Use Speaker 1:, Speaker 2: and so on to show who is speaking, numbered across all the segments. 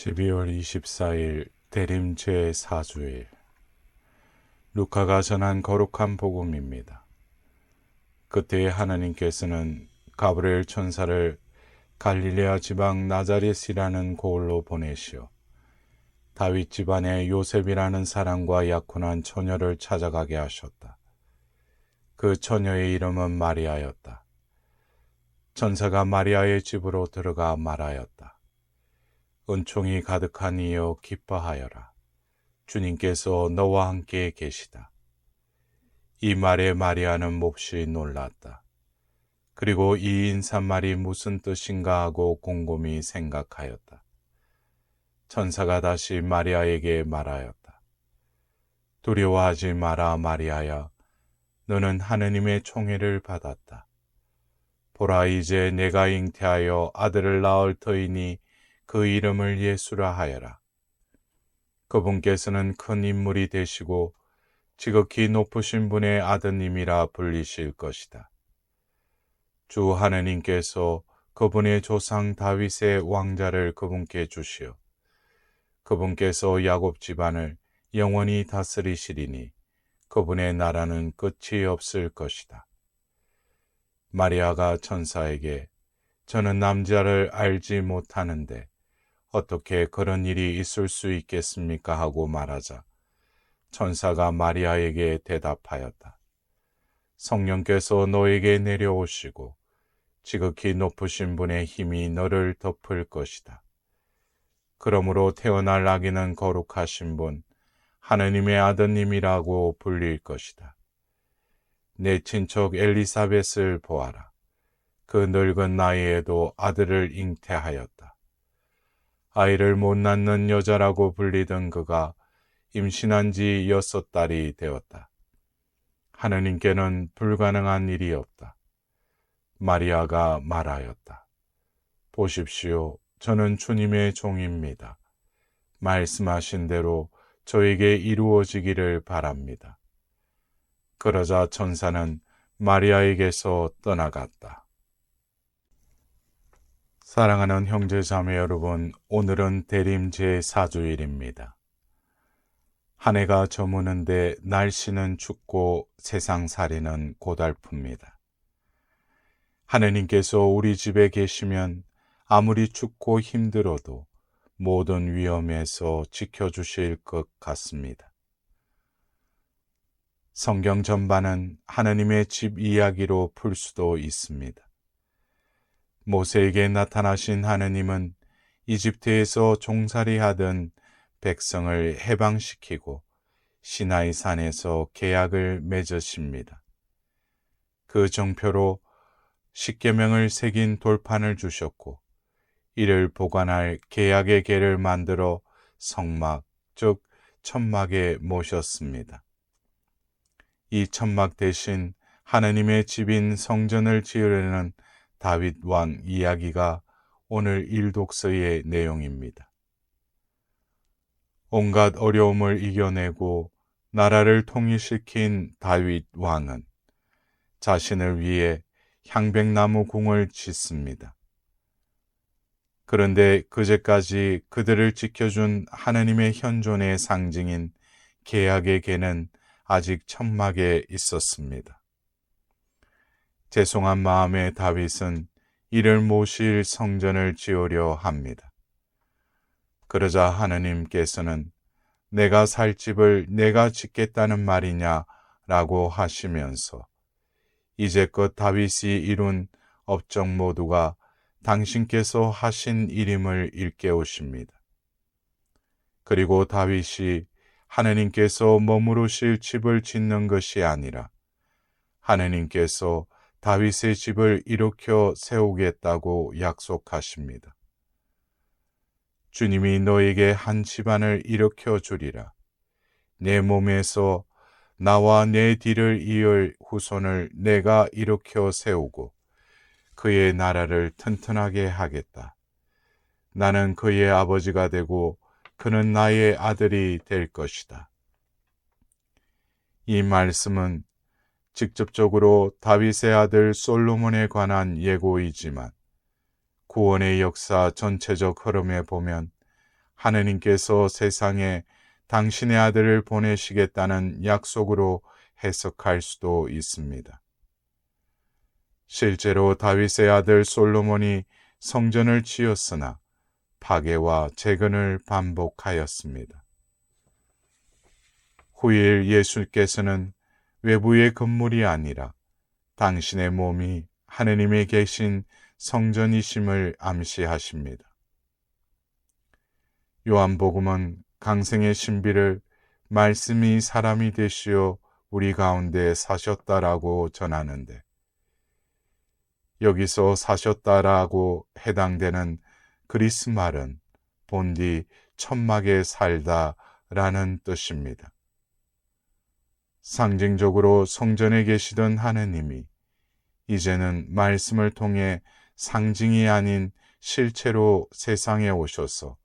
Speaker 1: 12월 24일 대림 제4주일 루카가 전한 거룩한 복음입니다. 그때 하나님께서는 가브리엘 천사를 갈릴레아 지방 나자렛이라는 고을로 보내시어 다윗 집안의 요셉이라는 사람과 약혼한 처녀를 찾아가게 하셨다. 그 처녀의 이름은 마리아였다. 천사가 마리아의 집으로 들어가 말하였다. 은총이 가득한 이여 기뻐하여라. 주님께서 너와 함께 계시다. 이 말에 마리아는 몹시 놀랐다. 그리고 이 인사말이 무슨 뜻인가 하고 곰곰이 생각하였다. 천사가 다시 마리아에게 말하였다. 두려워하지 마라 마리아야. 너는 하느님의 총애를 받았다. 보라 이제 내가 잉태하여 아들을 낳을 터이니 그 이름을 예수라 하여라. 그분께서는 큰 인물이 되시고 지극히 높으신 분의 아드님이라 불리실 것이다. 주 하느님께서 그분의 조상 다윗의 왕자를 그분께 주시어 그분께서 야곱 집안을 영원히 다스리시리니 그분의 나라는 끝이 없을 것이다. 마리아가 천사에게 저는 남자를 알지 못하는데 어떻게 그런 일이 있을 수 있겠습니까? 하고 말하자 천사가 마리아에게 대답하였다. 성령께서 너에게 내려오시고 지극히 높으신 분의 힘이 너를 덮을 것이다. 그러므로 태어날 아기는 거룩하신 분, 하느님의 아드님이라고 불릴 것이다. 내 친척 엘리사벳을 보아라. 그 늙은 나이에도 아들을 잉태하였다. 아이를 못 낳는 여자라고 불리던 그가 임신한 지 6달이 되었다. 하느님께는 불가능한 일이 없다. 마리아가 말하였다. 보십시오. 저는 주님의 종입니다. 말씀하신 대로 저에게 이루어지기를 바랍니다. 그러자 천사는 마리아에게서 떠나갔다. 사랑하는 형제자매 여러분, 오늘은 대림 제4주일입니다. 한 해가 저무는데 날씨는 춥고 세상살이는 고달픕니다. 하느님께서 우리 집에 계시면 아무리 춥고 힘들어도 모든 위험에서 지켜주실 것 같습니다. 성경 전반은 하느님의 집 이야기로 풀 수도 있습니다. 모세에게 나타나신 하느님은 이집트에서 종살이하던 백성을 해방시키고 시나이 산에서 계약을 맺으십니다. 그 정표로 십계명을 새긴 돌판을 주셨고 이를 보관할 계약의 궤를 만들어 성막, 즉 천막에 모셨습니다. 이 천막 대신 하느님의 집인 성전을 지으려는 다윗 왕 이야기가 오늘 일독서의 내용입니다. 온갖 어려움을 이겨내고 나라를 통일시킨 다윗 왕은 자신을 위해 향백나무 궁을 짓습니다. 그런데 그제까지 그들을 지켜준 하느님의 현존의 상징인 계약의 궤는 아직 천막에 있었습니다. 죄송한 마음의 다윗은 이를 모실 성전을 지으려 합니다. 그러자 하느님께서는 내가 살 집을 내가 짓겠다는 말이냐 라고 하시면서 이제껏 다윗이 이룬 업적 모두가 당신께서 하신 일임을 일깨우십니다. 그리고 다윗이 하느님께서 머무르실 집을 짓는 것이 아니라 하느님께서 다윗의 집을 일으켜 세우겠다고 약속하십니다. 주님이 너에게 한 집안을 일으켜 주리라. 내 몸에서 나와 내 뒤를 이을 후손을 내가 일으켜 세우고 그의 나라를 튼튼하게 하겠다. 나는 그의 아버지가 되고 그는 나의 아들이 될 것이다. 이 말씀은 직접적으로 다윗의 아들 솔로몬에 관한 예고이지만 구원의 역사 전체적 흐름에 보면 하느님께서 세상에 당신의 아들을 보내시겠다는 약속으로 해석할 수도 있습니다. 실제로 다윗의 아들 솔로몬이 성전을 지었으나 파괴와 재건을 반복하였습니다. 후일 예수께서는 외부의 건물이 아니라 당신의 몸이 하느님에 계신 성전이심을 암시하십니다. 요한복음은 강생의 신비를 말씀이 사람이 되시어 우리 가운데 사셨다라고 전하는데, 여기서 사셨다라고 해당되는 그리스 말은 본디 천막에 살다라는 뜻입니다. 상징적으로 성전에 계시던 하느님이 이제는 말씀을 통해 상징이 아닌 실체로 세상에 오셔서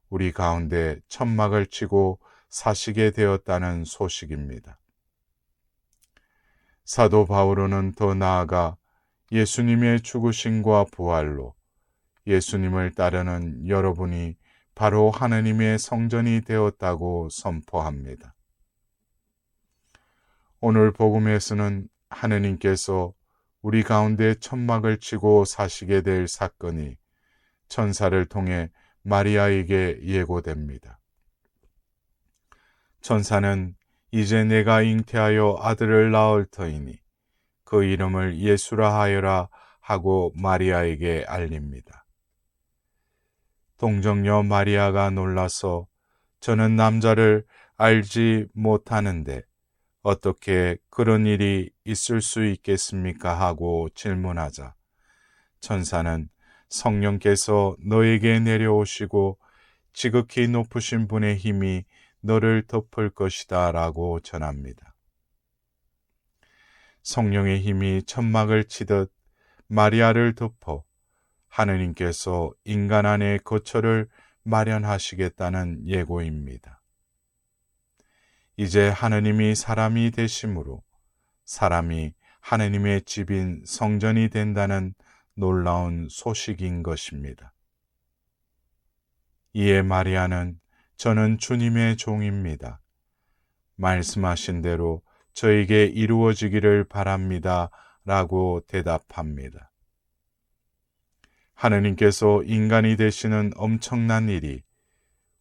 Speaker 1: 우리 가운데 천막을 치고 사시게 되었다는 소식입니다. 사도 바오로는 더 나아가 예수님의 죽으심과 부활로 예수님을 따르는 여러분이 바로 하느님의 성전이 되었다고 선포합니다. 오늘 복음에서는 하느님께서 우리 가운데 천막을 치고 사시게 될 사건이 천사를 통해 마리아에게 예고됩니다. 천사는 이제 내가 잉태하여 아들을 낳을 터이니 그 이름을 예수라 하여라 하고 마리아에게 알립니다. 동정녀 마리아가 놀라서 저는 남자를 알지 못하는데 어떻게 그런 일이 있을 수 있겠습니까? 하고 질문하자 천사는 성령께서 너에게 내려오시고 지극히 높으신 분의 힘이 너를 덮을 것이다 라고 전합니다. 성령의 힘이 천막을 치듯 마리아를 덮어 하느님께서 인간 안에 거처를 마련하시겠다는 예고입니다. 이제 하느님이 사람이 되심으로 사람이 하느님의 집인 성전이 된다는 놀라운 소식인 것입니다. 이에 마리아는 저는 주님의 종입니다. 말씀하신 대로 저에게 이루어지기를 바랍니다. 라고 대답합니다. 하느님께서 인간이 되시는 엄청난 일이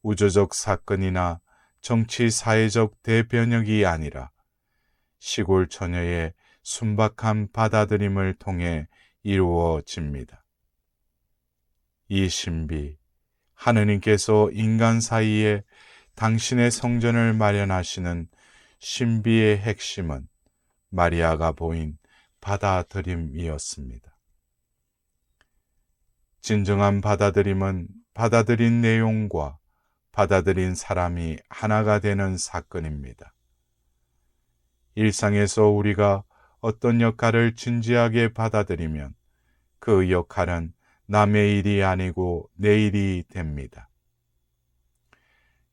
Speaker 1: 우주적 사건이나 정치 사회적 대변혁이 아니라 시골 처녀의 순박한 받아들임을 통해 이루어집니다. 이 신비, 하느님께서 인간 사이에 당신의 성전을 마련하시는 신비의 핵심은 마리아가 보인 받아들임이었습니다. 진정한 받아들임은 받아들인 내용과 받아들인 사람이 하나가 되는 사건입니다. 일상에서 우리가 어떤 역할을 진지하게 받아들이면 그 역할은 남의 일이 아니고 내 일이 됩니다.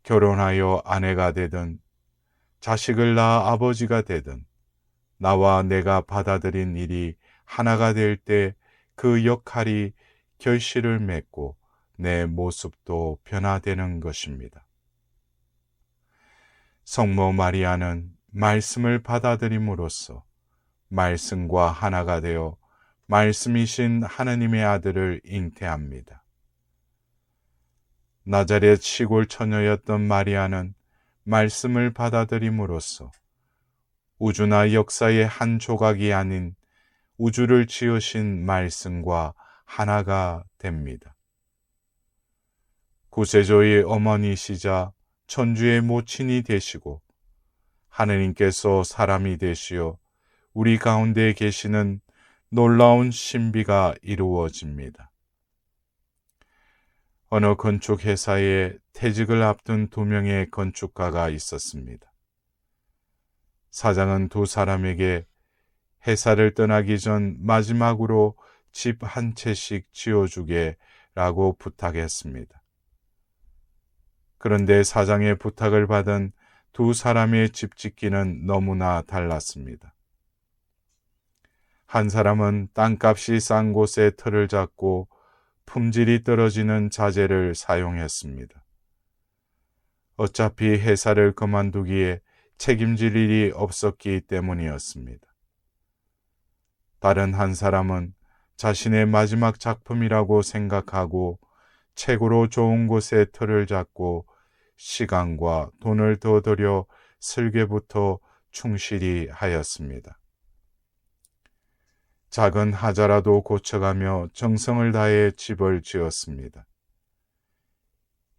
Speaker 1: 결혼하여 아내가 되든 자식을 낳아 아버지가 되든 나와 내가 받아들인 일이 하나가 될 때 그 역할이 결실을 맺고 내 모습도 변화되는 것입니다. 성모 마리아는 말씀을 받아들임으로써 말씀과 하나가 되어 말씀이신 하느님의 아들을 잉태합니다. 나자렛 시골 처녀였던 마리아는 말씀을 받아들임으로써 우주나 역사의 한 조각이 아닌 우주를 지으신 말씀과 하나가 됩니다. 구세주의 어머니시자 천주의 모친이 되시고 하느님께서 사람이 되시어 우리 가운데 계시는 놀라운 신비가 이루어집니다. 어느 건축회사에 퇴직을 앞둔 2명의 건축가가 있었습니다. 사장은 2 사람에게 회사를 떠나기 전 마지막으로 집 한 채씩 지어주게 라고 부탁했습니다. 그런데 사장의 부탁을 받은 2 사람의 집 짓기는 너무나 달랐습니다. 한 사람은 땅값이 싼 곳에 터를 잡고 품질이 떨어지는 자재를 사용했습니다. 어차피 회사를 그만두기에 책임질 일이 없었기 때문이었습니다. 다른 한 사람은 자신의 마지막 작품이라고 생각하고 최고로 좋은 곳에 틀을 잡고 시간과 돈을 더 들여 설계부터 충실히 하였습니다. 작은 하자라도 고쳐가며 정성을 다해 집을 지었습니다.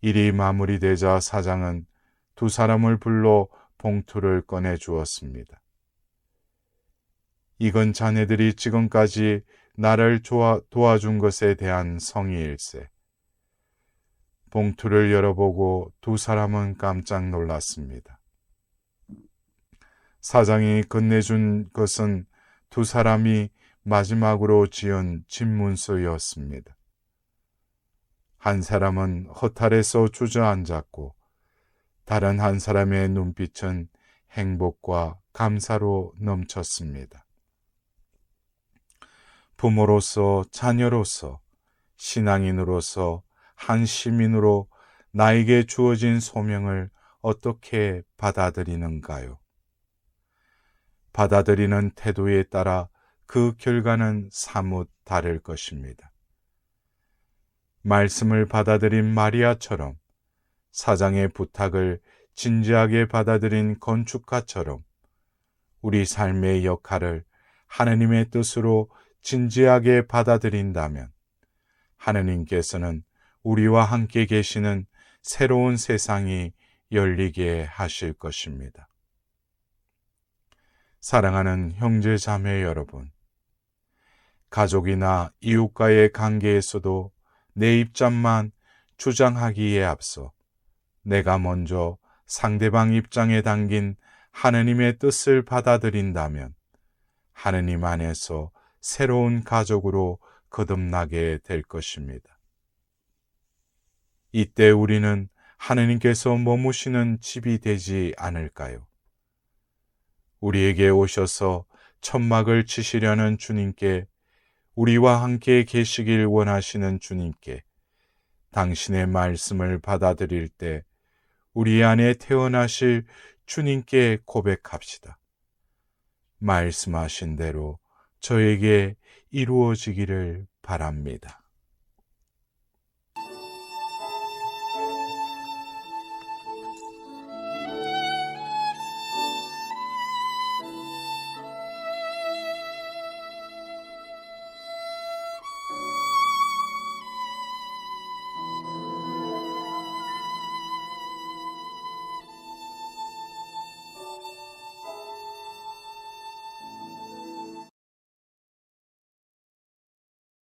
Speaker 1: 일이 마무리되자 사장은 두 사람을 불러 봉투를 꺼내 주었습니다. 이건 자네들이 지금까지 나를 도와준 것에 대한 성의일세. 봉투를 열어보고 두 사람은 깜짝 놀랐습니다. 사장이 건네준 것은 두 사람이 마지막으로 지은 집문서였습니다. 한 사람은 허탈해서 주저앉았고 다른 한 사람의 눈빛은 행복과 감사로 넘쳤습니다. 부모로서, 자녀로서, 신앙인으로서, 한 시민으로 나에게 주어진 소명을 어떻게 받아들이는가요? 받아들이는 태도에 따라 그 결과는 사뭇 다를 것입니다. 말씀을 받아들인 마리아처럼, 사장의 부탁을 진지하게 받아들인 건축가처럼 우리 삶의 역할을 하느님의 뜻으로 진지하게 받아들인다면 하느님께서는 우리와 함께 계시는 새로운 세상이 열리게 하실 것입니다. 사랑하는 형제 자매 여러분, 가족이나 이웃과의 관계에서도 내 입장만 주장하기에 앞서 내가 먼저 상대방 입장에 담긴 하느님의 뜻을 받아들인다면 하느님 안에서 새로운 가족으로 거듭나게 될 것입니다. 이때 우리는 하느님께서 머무시는 집이 되지 않을까요? 우리에게 오셔서 천막을 치시려는 주님께, 우리와 함께 계시길 원하시는 주님께 당신의 말씀을 받아들일 때 우리 안에 태어나실 주님께 고백합시다. 말씀하신 대로 저에게 이루어지기를 바랍니다.